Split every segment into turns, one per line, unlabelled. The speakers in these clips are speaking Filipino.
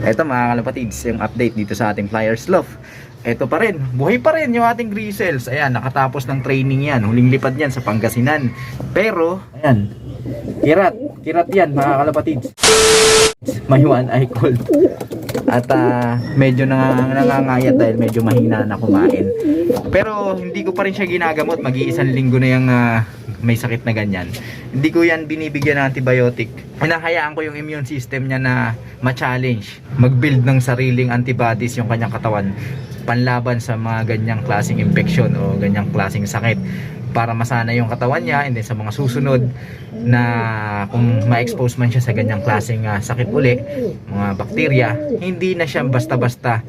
Ito mga kalapatids, yung update dito sa ating Flyers Loft. Ito pa rin, buhay pa rin yung ating Grizzles. Ayan, nakatapos ng training yan. Huling lipad yan sa Pangasinan. Pero, ayan, kirat yan mga kalapatids. Mayuan ay cold. At medyo nangangayat dahil medyo mahina na kumain. Pero hindi ko pa rin siya ginagamot. Mag-iisang linggo na yung may sakit na ganyan. Hindi ko yan binibigyan ng antibiotic. Hinahayaan ko yung immune system niya na ma-challenge, mag-build ng sariling antibodies yung kanyang katawan panlaban sa mga ganyang klaseng infection o ganyang klaseng sakit, para masana yung katawan niya, and then sa mga susunod na kung ma-expose man siya sa ganyang klaseng sakit uli, mga bakterya, hindi na siya basta-basta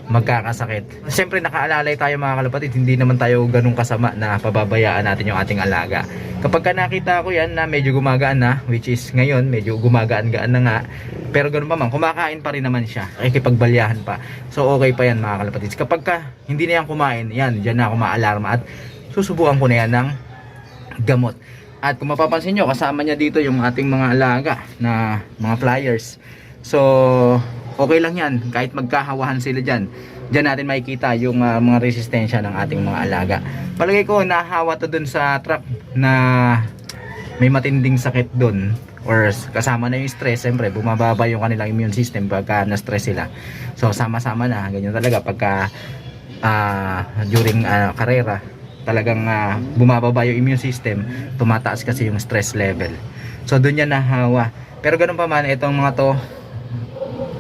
magkakasakit. Siyempre nakaalalay tayo mga kalapatid, hindi naman tayo ganun kasama na pababayaan natin yung ating alaga. Kapag ka nakita ko yan na medyo gumagaan na, which is ngayon medyo gumagaan-gaan na nga, pero ganun pa man, kumakain pa rin naman siya, nakikipagbalyahan pa, so okay pa yan mga kalapatid. Kapag ka hindi na yan kumain, yan, dyan na ako ma-alarma at susubukan ko na yan ng gamot. At kung mapapansin nyo, kasama niya dito yung ating mga alaga na mga Flyers. So okay lang yan, kahit magkahawahan sila dyan. Diyan natin makikita yung mga resistensya ng ating mga alaga. Palagay ko nahawa to dun sa truck na may matinding sakit dun, or kasama na yung stress. Siyempre bumababa yung kanilang immune system pagka na-stress sila. So sama-sama na, ganyan talaga pagka during karera, talagang bumababa yung immune system, tumataas kasi yung stress level. So dun yan nahawa. Pero ganun pa man, itong mga to,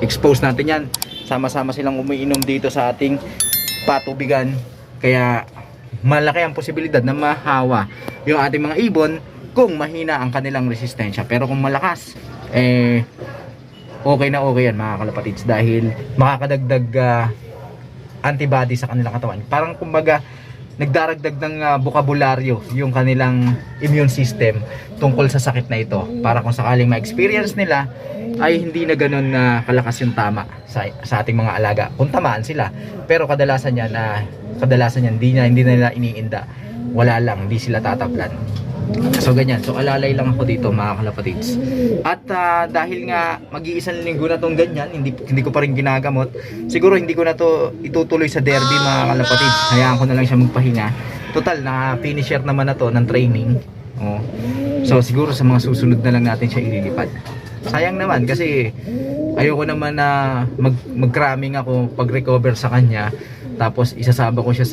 expose natin yan, sama-sama silang umiinom dito sa ating patubigan, kaya malaki ang posibilidad na mahawa yung ating mga ibon kung mahina ang kanilang resistensya. Pero kung malakas, okay na okay yan mga kalapatids, dahil makakadagdag antibody sa kanilang katawan. Parang kumbaga nagdaragdag ng bokabularyo yung kanilang immune system tungkol sa sakit na ito, para kung sakaling ma-experience nila ay hindi na ganun na kalakas yung tama sa ating mga alaga kung tamaan sila. Pero kadalasan yan hindi na nila iniinda, wala lang, hindi sila tatablan. So ganyan, so alalay lang ako dito mga kalapatids. At dahil nga mag-iisang linggo na tong ganyan, hindi ko pa rin ginagamot, siguro hindi ko na to itutuloy sa derby mga kalapatids. Hayaan ko na lang siya magpahinga. Total na finisher naman na to ng training. So siguro sa mga susunod na lang natin siya ililipad. Sayang naman kasi ayoko naman na mag-cramming ako pag recover sa kanya, tapos isasama ko siya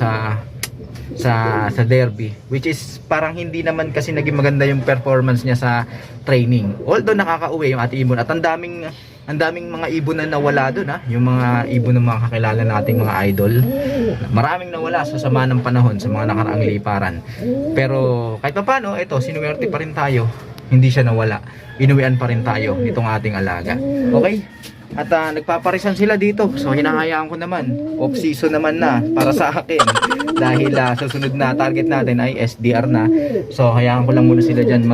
sa derby, which is parang hindi naman kasi naging maganda yung performance niya sa training. Although nakakauwi yung ating ibon, at ang daming mga ibon na nawala doon, yung mga ibon ng mga kakilala nating mga idol, maraming nawala sa sama ng panahon sa mga nakaraang liparan. Pero kahit pa paano, ito, sinuwerte pa rin tayo, hindi siya nawala, inuwian pa rin tayo nitong ating alaga. Okay? At nagpaparisan sila dito, so hinahayaan ko naman, off season naman na para sa akin, dahil susunod na target natin ay SDR na. So hayaan ko lang muna sila dyan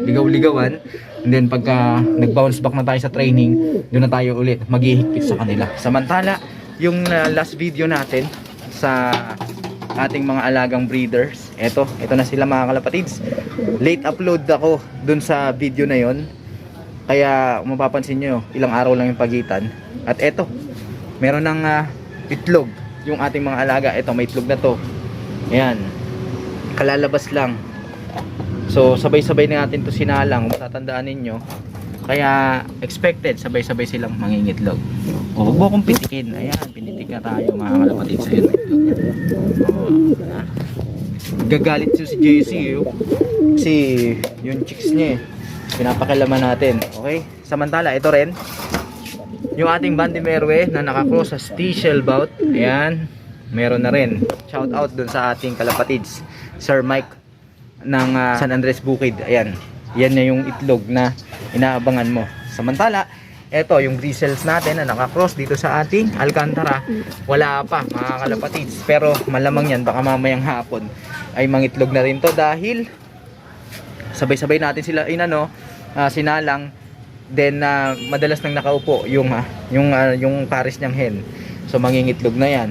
ligaw-ligawan, and then pagka nag-bounce back na tayo sa training, doon na tayo ulit maghihigpit sa kanila. Samantala yung last video natin sa ating mga alagang breeders, ito na sila mga kalapatids. Late upload ako dun sa video na yon, kaya mapapansin nyo ilang araw lang yung pagitan. At eto, meron ng itlog yung ating mga alaga. Eto, may itlog na to, ayan, kalalabas lang. So sabay-sabay na natin to sinalang, kung tatandaan ninyo. Kaya expected sabay-sabay silang mangingitlog. Huwag mo akong pitikin. Ayan, pinitik na tayo mga kalapatids. Ayan, gagalit si JC kasi yung chicks niya pinapakilaman natin. Okay, samantala ito rin yung ating Bandy Merwe na nakakross sa Stichel Bout. Ayan, meron na rin. Shout out dun sa ating kalapatids, Sir Mike ng San Andres Bukid. Ayan, yan na yung itlog na inaabangan mo. Samantala eto yung Grizzles natin na nakakross dito sa ating Alcantara, wala pa mga kalapatids, pero malamang yan baka mamayang hapon ay mangitlog na rin to, dahil sabay-sabay natin sila sinalang. Then madalas nang nakaupo yung pares niyang hen, so mangingitlog na yan.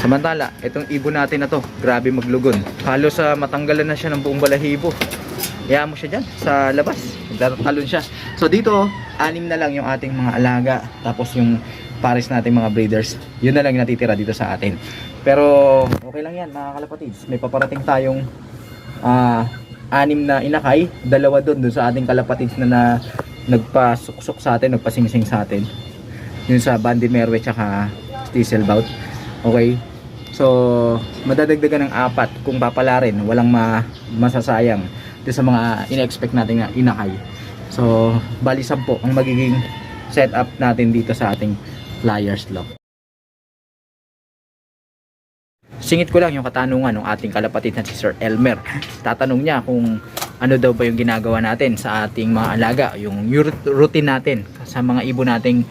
Samantala itong ibon natin na to, grabe maglugon, halos matanggalan na siya ng buong balahibo. Hayaan mo siya dyan sa labas, nagtatalon siya. So dito 6 na lang yung ating mga alaga, tapos yung pares nating mga breeders. Yun na lang yung natitira dito sa atin. Pero okay lang yan mga kalapatids. May paparating tayong 6 na inakay, 2 doon sa ating kalapatids na nagpasuksok sa atin, nagpasingsing sa atin. Yun sa Bandy Merwe tsaka Stiselbout. Okay. So madadagdagan ng 4 kung papalarin, walang masasayang dito sa mga ina-expect natin na inakay. So bali 10 ang magiging setup natin dito sa ating Flyers Lock. Singit ko lang yung katanungan ng ating kalapatid na si Sir Elmer. Tatanong niya kung ano daw ba yung ginagawa natin sa ating mga alaga, yung routine natin sa mga ibon nating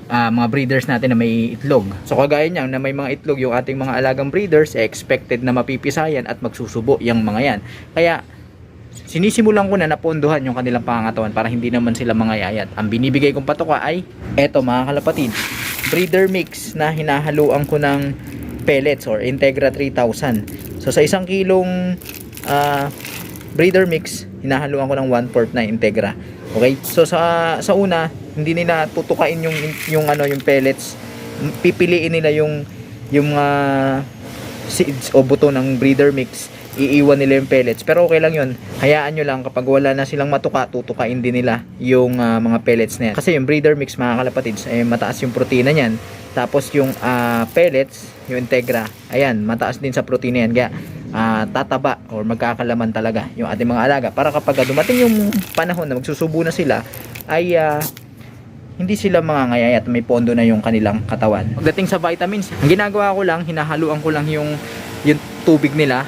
mga breeders natin na may itlog. So kagaya niyan na may mga itlog yung ating mga alagang breeders, expected na mapipisayan at magsusubo yung mga yan. Kaya sinisimulan ko na napondohan yung kanilang pangangatawan para hindi naman sila mangayayat. Ang binibigay kong patoka ay eto mga kalapatid, breeder mix na hinahaluan ko ng pellets or Integra 3000. So sa 1 kilong breeder mix, hinahaluan ko ng 1/4 na Integra. Okay? So sa una, hindi nila tutukain yung pellets. Pipiliin nila yung seeds o buto ng breeder mix. Iiwan nila yung pellets. Pero okay lang yun. Hayaan nyo lang kapag wala na silang matuka, tutukain din nila yung mga pellets na yan. Kasi yung breeder mix mga kalapatids, mataas yung protina niyan. Tapos yung pellets, yung Integra, ayan, mataas din sa protina yan. Kaya tataba or magkakalaman talaga yung ating mga alaga. Para kapag dumating yung panahon na magsusubo na sila, ay hindi sila mangangayay at may pondo na yung kanilang katawan. Pagdating sa vitamins, ang ginagawa ko lang, hinahaluan ko lang yung tubig nila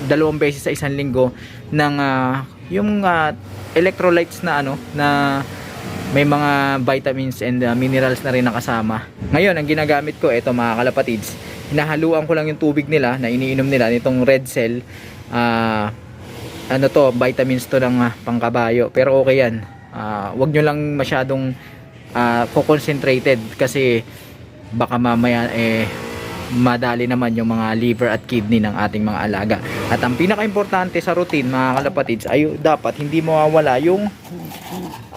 2 beses sa 1 linggo ng yung electrolytes na na may mga vitamins and minerals na rin nakasama. Ngayon ang ginagamit ko, eto mga kalapatids, hinahaluan ko lang yung tubig nila na iniinom nila nitong Red Cell. Vitamins to ng pangkabayo, pero okay yan. Wag nyo lang masyadong concentrated kasi baka mamaya madali naman yung mga liver at kidney ng ating mga alaga. At ang pinaka-importante sa routine mga kalapatids ay dapat hindi mawawala yung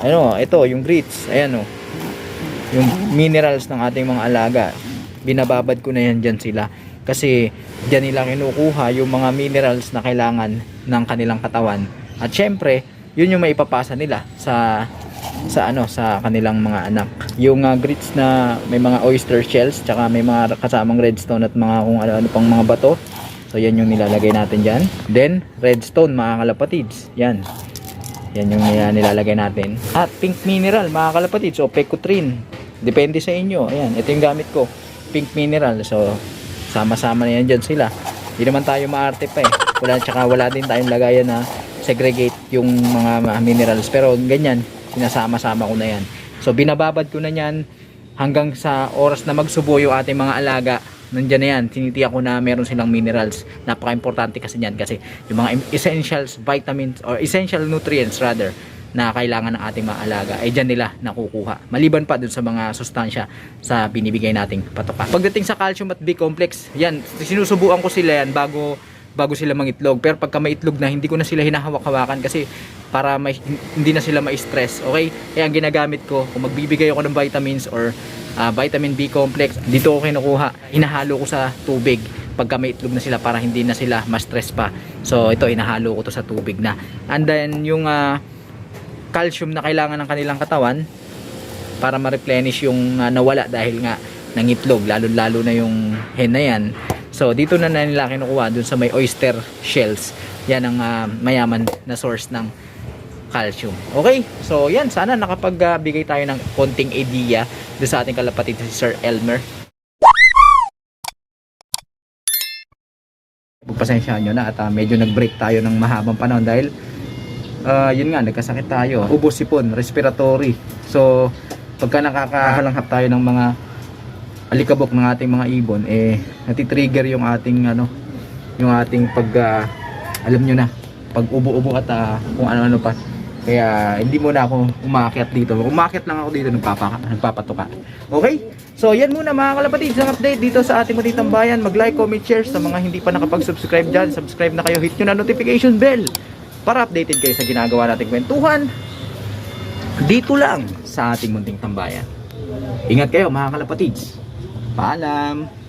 yung grits. Ayan yung minerals ng ating mga alaga. Binababad ko na yan dyan sila kasi dyan nila kinukuha yung mga minerals na kailangan ng kanilang katawan. At syempre yun yung maipapasa nila sa kanilang mga anak. Yung grits na may mga oyster shells, tsaka may mga kasamang redstone at mga kung ano pang mga bato. So yan yung nilalagay natin dyan. Then redstone mga kalapatids, yan yung nilalagay natin. At pink mineral mga kalapatids o pecutrin, depende sa inyo. Ayan, ito yung gamit ko, pink mineral. So sama-sama na yan dyan sila. Hindi naman tayo maarte pa wala din tayong lagayan na segregate yung mga minerals, pero ganyan sinasama-sama ko na yan. So binababad ko na yan hanggang sa oras na magsubo yung ating mga alaga. Nandiyan na yan, tinitiyak ko na meron silang minerals. Napaka-importante kasi yan, kasi yung mga essentials, vitamins or essential nutrients rather na kailangan ng ating mga alaga ay dyan nila nakukuha, maliban pa dun sa mga sustansya sa binibigay nating patoka. Pagdating sa calcium at B-complex, yan, sinusubuan ko sila yan bago sila mangitlog. Pero pagka may itlog na, hindi ko na sila hinahawak-hawakan kasi para hindi na sila ma-stress. Okay? Kaya ang ginagamit ko, kung magbibigay ako ng vitamins or vitamin B complex, dito ko kinukuha, hinahalo ko sa tubig pagka may itlog na sila para hindi na sila ma-stress pa. So ito, hinahalo ko to sa tubig na. And then yung calcium na kailangan ng kanilang katawan para ma-replenish yung nawala dahil nga nangitlog, lalo na yung hen na yan. So dito na nila kinukuha dun sa may oyster shells. Yan ang mayaman na source ng calcium. Okay? So yan, sana nakapagbigay tayo ng konting idea doon sa ating kalapatid si Sir Elmer. Pagpasensyahan nyo na at medyo nag-break tayo ng mahabang panahon dahil yun nga, nagkasakit tayo. Ubos sipon, respiratory. So pagka nakakahalanghap tayo ng mga alikabok ng ating mga ibon, natitrigger yung ating yung ating alam nyo na, pag ubo-ubo at kung ano-ano pa. Kaya hindi mo na ako umakyat dito. Umakyat lang ako dito, nagpapatuka. Okay? So yan muna mga kalapatid, isang update dito sa ating Matitang Bayan. Mag-like, comment, share. Sa mga hindi pa nakapag-subscribe dyan, subscribe na kayo, hit nyo na notification bell para updated kayo sa ginagawa nating kwentuhan dito lang sa ating munting tambayan. Ingat kayo mga kalapatids. Paalam.